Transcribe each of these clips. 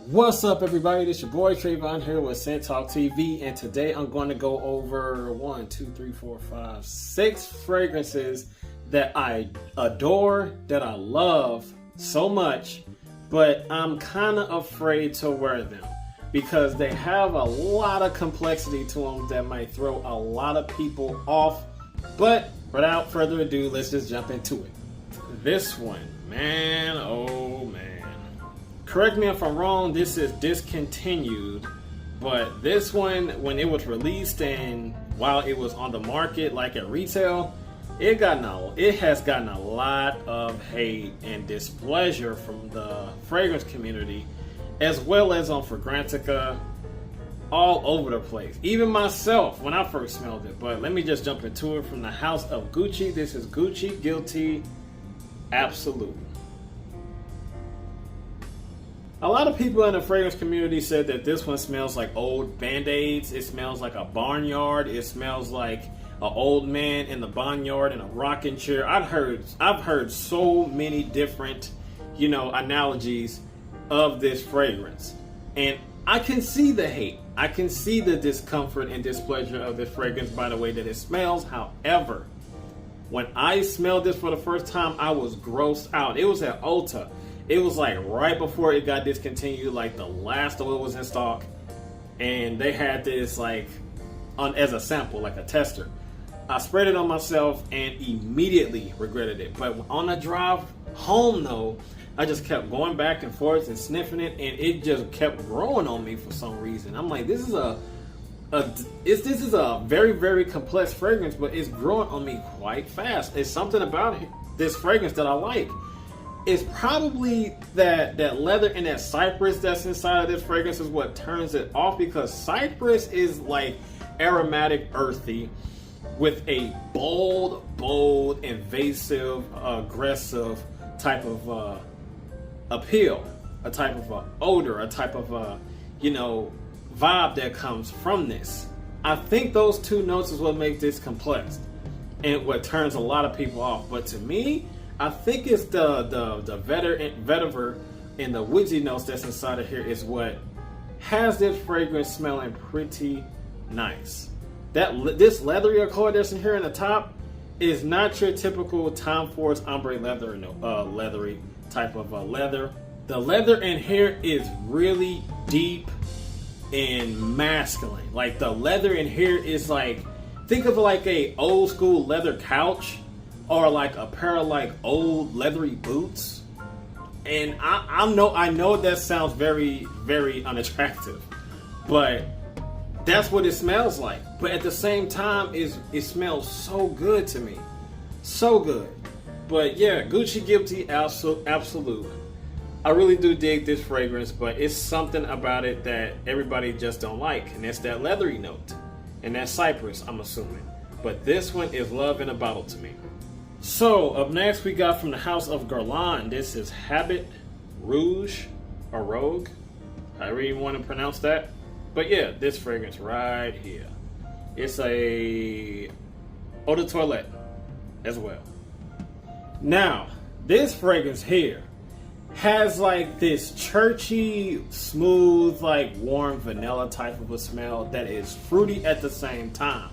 What's up, everybody? This your boy Trayvon here with Scent Talk TV, and today I'm going to go over 6 fragrances that I adore, that I love so much, but I'm kind of afraid to wear them because they have a lot of complexity to them that might throw a lot of people off. But without further ado, let's just jump into it. This one, man, oh man. Correct me if I'm wrong, this is discontinued, but this one, when it was released and while it was on the market, like at retail, it has gotten a lot of hate and displeasure from the fragrance community, as well as on Fragrantica, all over the place. Even myself, when I first smelled it. But let me just jump into it from the house of Gucci. This is Gucci Guilty Absolute. A lot of people in the fragrance community said that this one smells like old Band-Aids. It smells like a barnyard. It smells like an old man in the barnyard in a rocking chair. I've heard so many different, analogies of this fragrance. And I can see the hate. I can see the discomfort and displeasure of this fragrance by the way that it smells. However, when I smelled this for the first time, I was grossed out. It was at Ulta. It was like right before it got discontinued, like the last oil was in stock, and they had this as a sample, like a tester. I sprayed it on myself and immediately regretted it. But on the drive home though, I just kept going back and forth and sniffing it, and it just kept growing on me for some reason. I'm like, this is a very, very complex fragrance, but it's growing on me quite fast. It's something about this fragrance that I like. It's probably that leather and that cypress that's inside of this fragrance is what turns it off, because cypress is like aromatic, earthy, with a bold, invasive, aggressive type of appeal, a type of odor, a type of vibe that comes from this. I think those two notes is what make this complex and what turns a lot of people off. But to me, I think it's the vetiver and the woodsy notes that's inside of here is what has this fragrance smelling pretty nice. This leathery accord that's in here in the top is not your typical Tom Ford's ombre leather, leathery type of leather. The leather in here is really deep and masculine. Like the leather in here is like, think of like a old school leather couch, or like a pair of like old leathery boots. And I know that sounds very, very unattractive, but that's what it smells like. But at the same time, it smells so good to me. So good. But yeah, Gucci Guilty Absolute. I really do dig this fragrance, but it's something about it that everybody just don't like. And it's that leathery note. And that cypress, I'm assuming. But this one is love in a bottle to me. So, up next we got from the house of Guerlain. This is Habit Rouge, or Rogue, however you want to pronounce that. But yeah, this fragrance right here. It's a eau de toilette as well. Now, this fragrance here has like this churchy, smooth, like warm vanilla type of a smell that is fruity at the same time.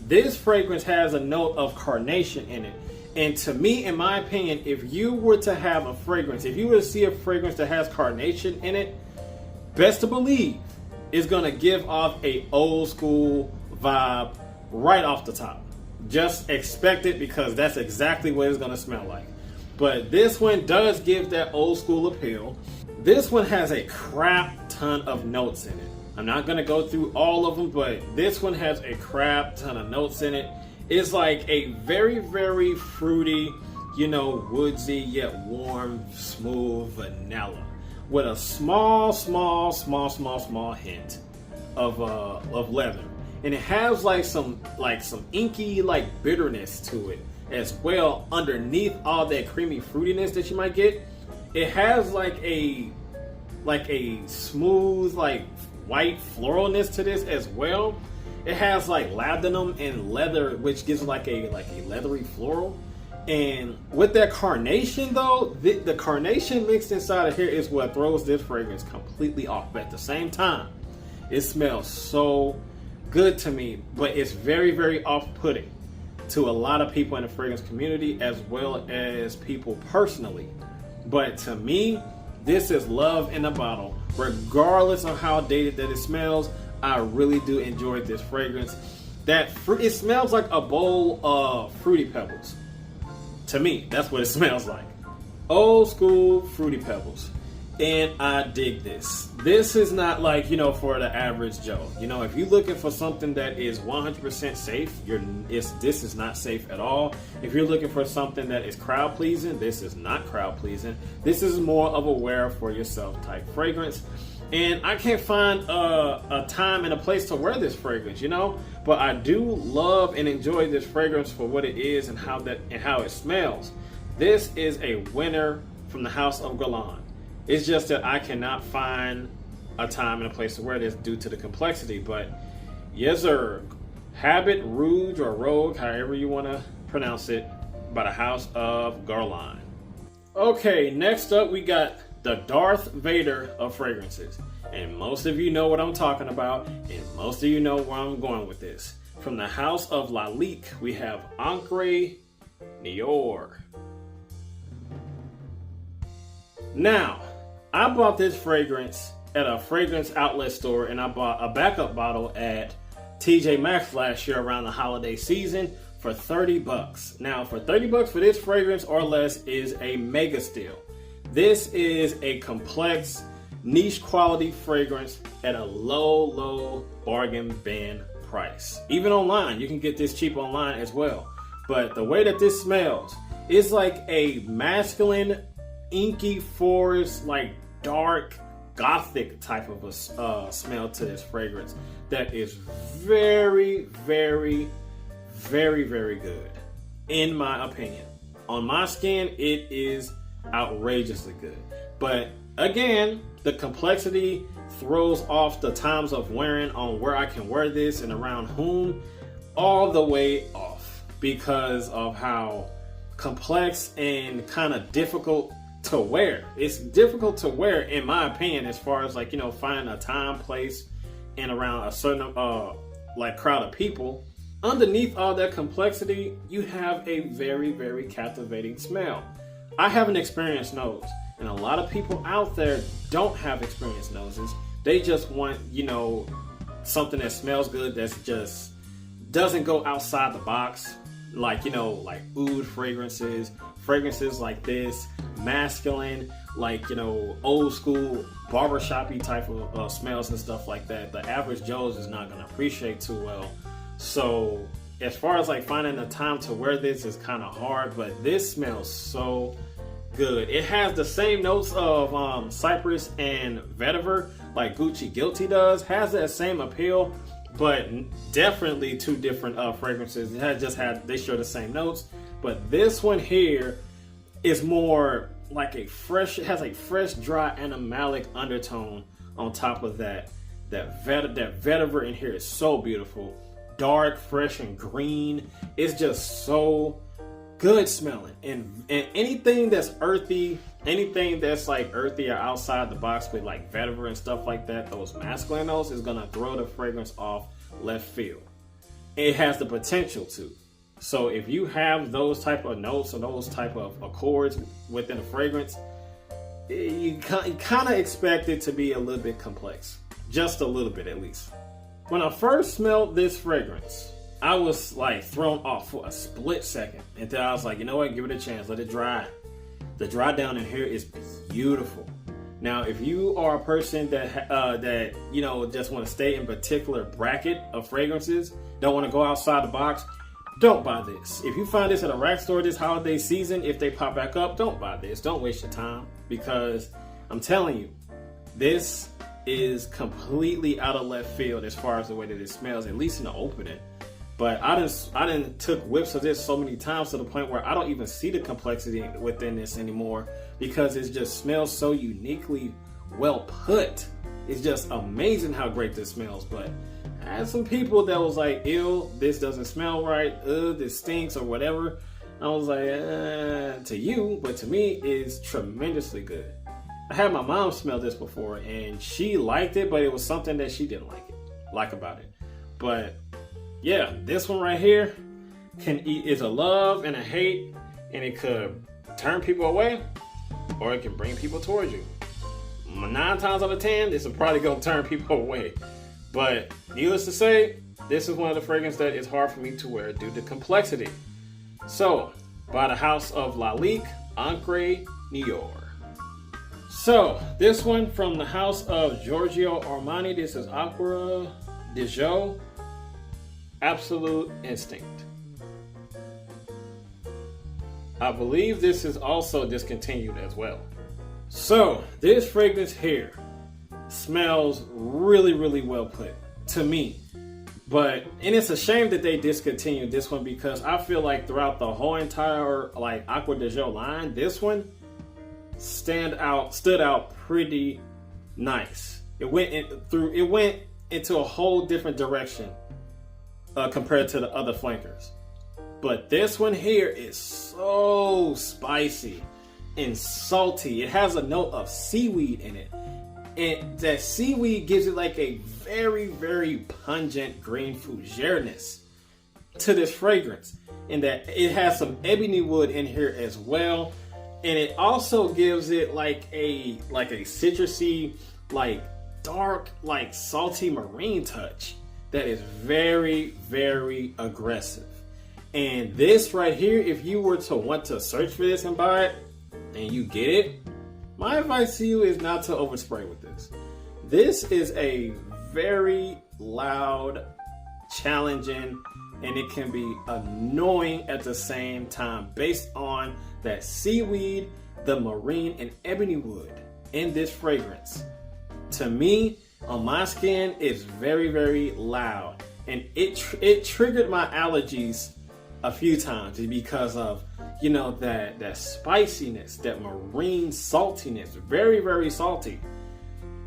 This fragrance has a note of carnation in it. And to me, in my opinion, if you were to have a fragrance, if you were to see a fragrance that has carnation in it, best to believe it's going to give off a old school vibe right off the top. Just expect it, because that's exactly what it's going to smell like. But this one does give that old school appeal. This one has a crap ton of notes in it. I'm not going to go through all of them, but this one has a crap ton of notes in it. It's like a very, very fruity, woodsy yet warm, smooth vanilla with a small hint of leather, and it has some inky bitterness to it as well. Underneath all that creamy fruitiness that you might get, it has like a smooth white floralness to this as well. It has like labdanum and leather, which gives like a leathery floral. And with that carnation though, the carnation mixed inside of here is what throws this fragrance completely off. But at the same time, it smells so good to me, but it's very, very off-putting to a lot of people in the fragrance community as well as people personally. But to me, this is love in a bottle. Regardless of how dated that it smells, I really do enjoy this fragrance. It smells like a bowl of Fruity Pebbles. To me, that's what it smells like. Old school Fruity Pebbles. And I dig this. This is not like, for the average Joe. If you're looking for something that is 100% safe, this is not safe at all. If you're looking for something that is crowd pleasing, this is not crowd pleasing. This is more of a wear for yourself type fragrance. And I can't find a time and a place to wear this fragrance, but I do love and enjoy this fragrance for what it is and how it smells. This is a winner from the House of Guerlain. It's just that I cannot find a time and a place to wear this due to the complexity. But yes, sir. Habit Rouge or Rogue, however you want to pronounce it, by the House of Guerlain. Okay, next up we got the Darth Vader of fragrances. And most of you know what I'm talking about, and most of you know where I'm going with this. From the House of Lalique, we have Ancre Nior. Now, I bought this fragrance at a fragrance outlet store, and I bought a backup bottle at TJ Maxx last year around the holiday season for $30. Now, for $30 for this fragrance or less is a mega steal. This is a complex, niche quality fragrance at a low bargain bin price. Even online, you can get this cheap online as well. But the way that this smells is like a masculine, inky forest, like dark gothic type of a smell to this fragrance that is very, very, very, very good, in my opinion. On my skin, it is outrageously good. But again, the complexity throws off the times of wearing on where I can wear this and around whom all the way off because of how complex and kind of difficult to wear. It's difficult to wear, in my opinion, as far as finding a time, place, and around a certain crowd of people. Underneath all that complexity, you have a very, very captivating smell. I have an experienced nose, and a lot of people out there don't have experienced noses. They just want, something that smells good that's just doesn't go outside the box. Like oud fragrances like this, masculine, old school barbershoppy type of smells and stuff like that. The average Joe's is not going to appreciate too well. So as far as finding the time to wear this is kind of hard, but this smells so good. It has the same notes of cypress and vetiver like Gucci Guilty does, has that same appeal, but definitely two different fragrances. They share the same notes, but this one here is more like it has a fresh, dry, animalic undertone on top of that. That vetiver in here is so beautiful. Dark, fresh, and green. It's just so good smelling. And anything that's earthy, anything that's earthy or outside the box with vetiver and stuff like that, those masculine notes is gonna throw the fragrance off left field. It has the potential to. So if you have those type of notes or those type of accords within a fragrance, you kind of expect it to be a little bit complex. Just a little bit at least. When I first smelled this fragrance, I was thrown off for a split second. And then I was like, you know what, give it a chance, let it dry. The dry down in here is beautiful. Now, if you are a person that just want to stay in particular bracket of fragrances, don't want to go outside the box, don't buy this. If you find this at a rack store this holiday season, if they pop back up, don't buy this. Don't waste your time, because I'm telling you, this is completely out of left field as far as the way that it smells, at least in the opening. But I done took whiffs of this so many times to the point where I don't even see the complexity within this anymore, because it just smells so uniquely well put. It's just amazing how great this smells. But I had some people that was like, ew, this doesn't smell right, this stinks or whatever. I was like, to you, but to me, it's tremendously good. I had my mom smell this before, and she liked it, but it was something that she didn't like about it. But yeah, this one right here is a love and a hate, and it could turn people away, or it can bring people towards you. 9 times out of 10, this will probably gonna turn people away. But needless to say, this is one of the fragrances that is hard for me to wear due to complexity. So, by the house of Lalique Ancre Nior. So, this one from the house of Giorgio Armani. This is Acqua di Gio, Absolute Instinct. I believe this is also discontinued as well. So, this fragrance here smells really, really well put to me. And it's a shame that they discontinued this one, because I feel like throughout the whole entire like Acqua di Gio line, this one stood out pretty nice. It went into a whole different direction compared to the other flankers. But this one here is so spicy and salty. It has a note of seaweed in it. And that seaweed gives it like a very, very pungent green fougere-ness to this fragrance. And that it has some ebony wood in here as well. And it also gives it like a citrusy, like dark, like salty marine touch that is very, very aggressive. And this right here, if you were to want to search for this and buy it, and you get it, my advice to you is not to overspray with this. This is a very loud, challenging, and it can be annoying at the same time based on that seaweed, the marine, and ebony wood in this fragrance. To me, on my skin, it's very, very loud. And it triggered my allergies a few times because of, that spiciness, that marine saltiness, very, very salty.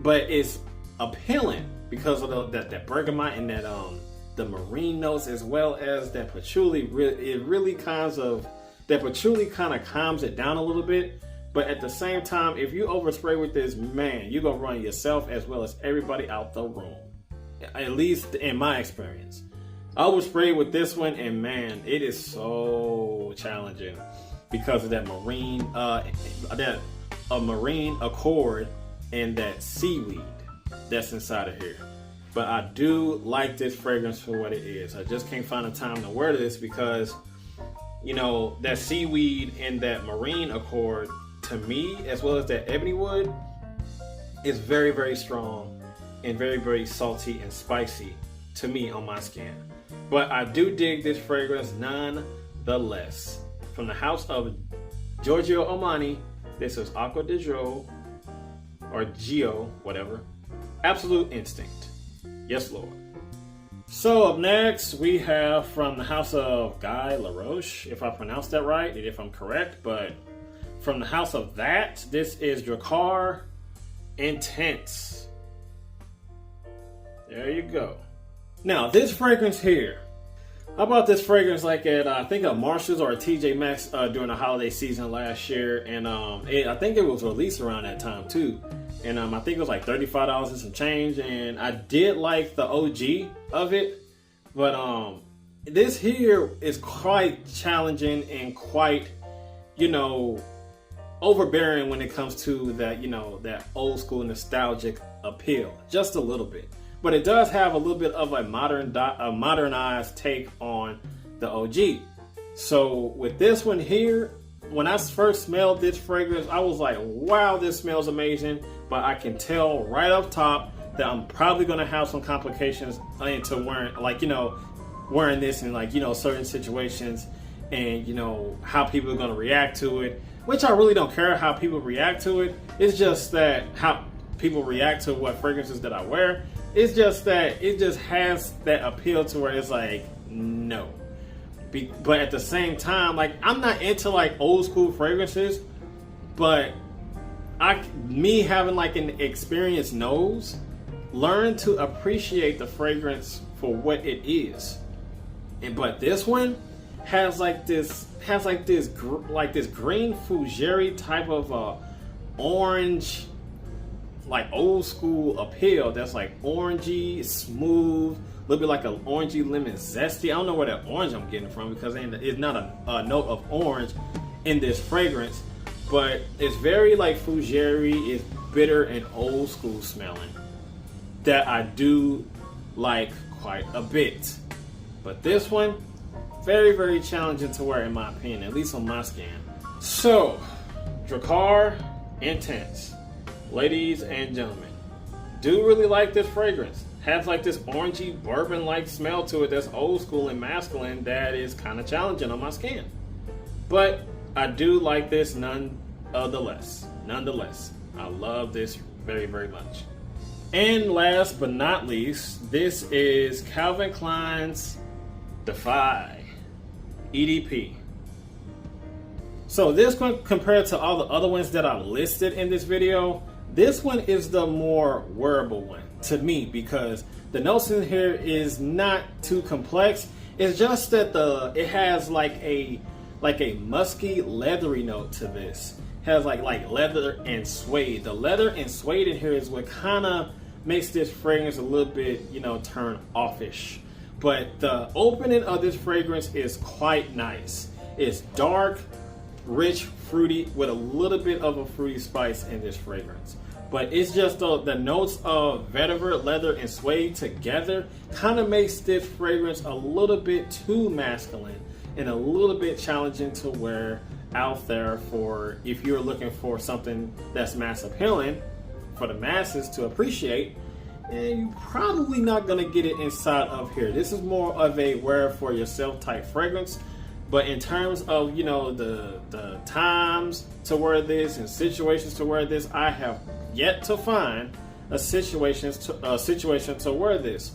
But it's appealing because of that bergamot and that the marine notes, as well as that patchouli. That patchouli kind of calms it down a little bit. But at the same time, if you overspray with this, man, you're gonna run yourself as well as everybody out the room. At least in my experience. I oversprayed with this one, and man, it is so challenging because of that marine marine accord and that seaweed that's inside of here. But I do like this fragrance for what it is. I just can't find the time to wear this because, that seaweed and that marine accord, to me, as well as that ebony wood, is very, very strong and very, very salty and spicy to me on my skin. But I do dig this fragrance nonetheless. From the house of Giorgio Armani, this is Acqua di Gio, or Gio, whatever. Absolute Instinct. Yes, Lord. So up next, we have from the house of Guy Laroche, if I pronounced that right, and if I'm correct. But from the house of that, this is Drakkar Intense. There you go. Now, this fragrance here, I bought this fragrance like at, I think, a Marshalls or a TJ Maxx during the holiday season last year. And I think it was released around that time too. And I think it was like $35 and some change. And I did like the OG of it. But this here is quite challenging and quite, overbearing when it comes to that, that old school nostalgic appeal. Just a little bit. But it does have a little bit of a modernized take on the OG. So with this one here, when I first smelled this fragrance, I was like, wow, this smells amazing. But I can tell right up top that I'm probably going to have some complications into wearing this in certain situations, and how people are going to react to it, which I really don't care how people react to it. It's just that how people react to what fragrances that I wear. It's just that it just has that appeal to where it's like, no. But at the same time, like, I'm not into like old school fragrances, but me having like an experienced nose, learn to appreciate the fragrance for what it is. But this one has like this green fougere type of orange, like old school appeal. That's like orangey, smooth, a little bit like an orangey lemon zesty. I don't know where that orange I'm getting from, because it's not a note of orange in this fragrance, but it's very like fougere. It's bitter and old school smelling that I do like quite a bit. But this one, very, very challenging to wear in my opinion, at least on my skin. So, Drakkar Intense. Ladies and gentlemen, do really like this fragrance. Has like this orangey bourbon-like smell to it that's old school and masculine that is kind of challenging on my skin. But I do like this nonetheless. I love this very, very much. And last but not least, this is Calvin Klein's Defy EDP. So this one, compared to all the other ones that I listed in this video, this one is the more wearable one to me, because the notes in here is not too complex. It's just that it has like a musky, leathery note to this. It has like leather and suede. The leather and suede in here is what kind of makes this fragrance a little bit, turn offish. But the opening of this fragrance is quite nice. It's dark, rich, fruity, with a little bit of a fruity spice in this fragrance. But it's just the notes of vetiver, leather, and suede together kind of makes this fragrance a little bit too masculine and a little bit challenging to wear out there for if you're looking for something that's mass appealing for the masses to appreciate. And you're probably not going to get it inside of here. This is more of a wear for yourself type fragrance. But in terms of, the times to wear this and situations to wear this, I have yet to find a situation to wear this.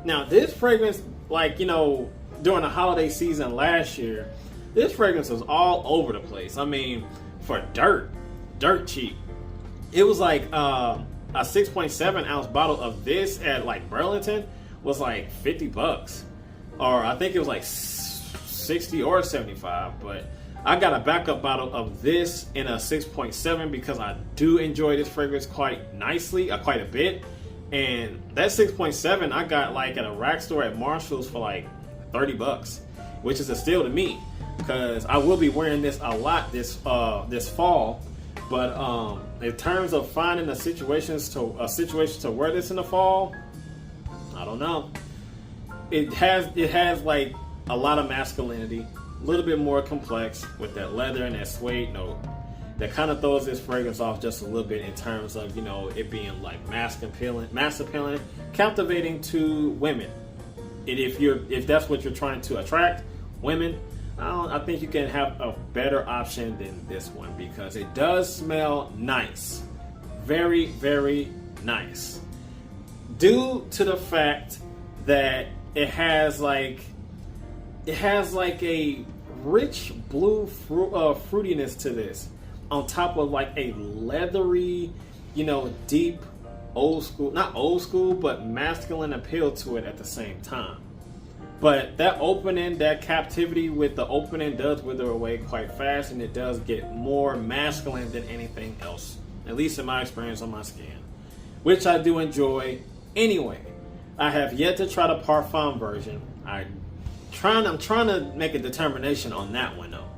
Now, this fragrance, during the holiday season last year, this fragrance was all over the place. I mean, for dirt cheap. It was like a 6.7 ounce bottle of this at like Burlington was like $50, or I think it was like 60 or 75. But I got a backup bottle of this in a 6.7 because I do enjoy this fragrance quite a bit. And that 6.7 I got like at a rack store at Marshall's for like $30, which is a steal to me because I will be wearing this a lot this fall. But in terms of finding a situation to wear this in the fall, I don't know. It has like a lot of masculinity, a little bit more complex with that leather and that suede note that kind of throws this fragrance off just a little bit in terms of it being like mass appealing, captivating to women. And if that's what you're trying to attract, women, I think you can have a better option than this one because it does smell nice. Very, very nice. Due to the fact that it has like a rich blue fruitiness to this on top of like a leathery, deep not old school, but masculine appeal to it at the same time. But that captivity with the opening does wither away quite fast, and it does get more masculine than anything else, at least in my experience on my skin, which I do enjoy anyway. I have yet to try the Parfum version. I'm trying to make a determination on that one though,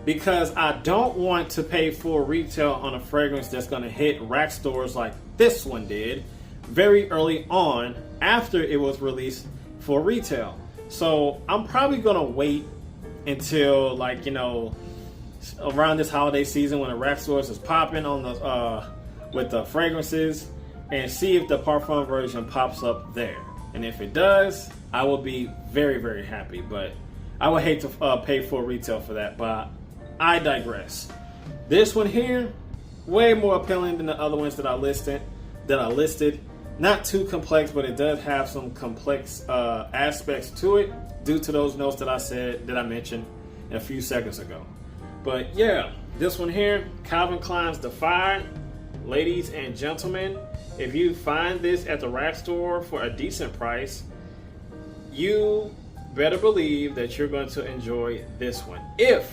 because I don't want to pay full retail on a fragrance that's going to hit rack stores like this one did very early on after it was released for retail. So I'm probably going to wait until around this holiday season when the rack stores is popping on the with the fragrances and see if the Parfum version pops up there. And if it does, I will be very, very happy. But I would hate to pay full retail for that. But I digress. This one here, way more appealing than the other ones that I listed. Not too complex, but it does have some complex aspects to it due to those notes that I mentioned a few seconds ago. But yeah, this one here, Calvin Klein's Defy. Ladies and gentlemen, if you find this at the rack store for a decent price, you better believe that you're going to enjoy this one. If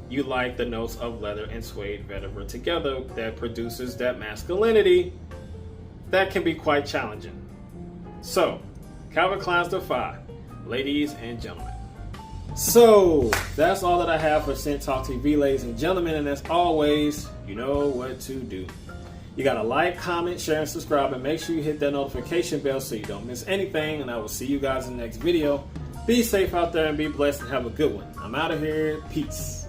you like the notes of leather and suede vetiver together, that produces that masculinity that can be quite challenging. So, Calvin Klein's Defy, ladies and gentlemen. So, that's all that I have for Scent Talk TV, ladies and gentlemen. And as always, you know what to do. You gotta like, comment, share, and subscribe, and make sure you hit that notification bell so you don't miss anything. And I will see you guys in the next video. Be safe out there and be blessed and have a good one. I'm out of here. Peace.